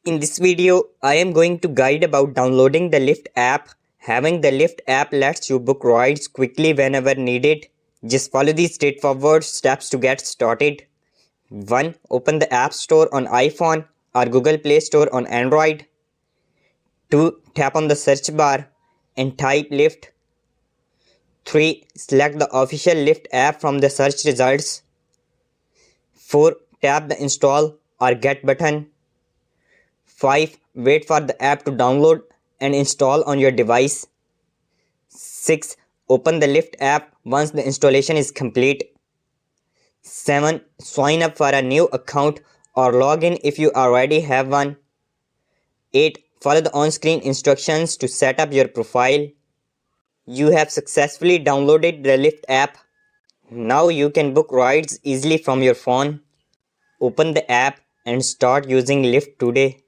In this video, I am going to guide about downloading the Lyft app. Having the Lyft app lets you book rides quickly whenever needed. Just follow these straightforward steps to get started. 1. Open the App Store on iPhone or Google Play Store on Android. 2. Tap on the search bar and type Lyft. 3. Select the official Lyft app from the search results. 4. Tap the install or get button. 5. Wait for the app to download and install on your device. 6. Open the Lyft app once the installation is complete. 7. Sign up for a new account or log in if you already have one. 8. Follow the on-screen instructions to set up your profile. You have successfully downloaded the Lyft app. Now you can book rides easily from your phone. Open the app and start using Lyft today.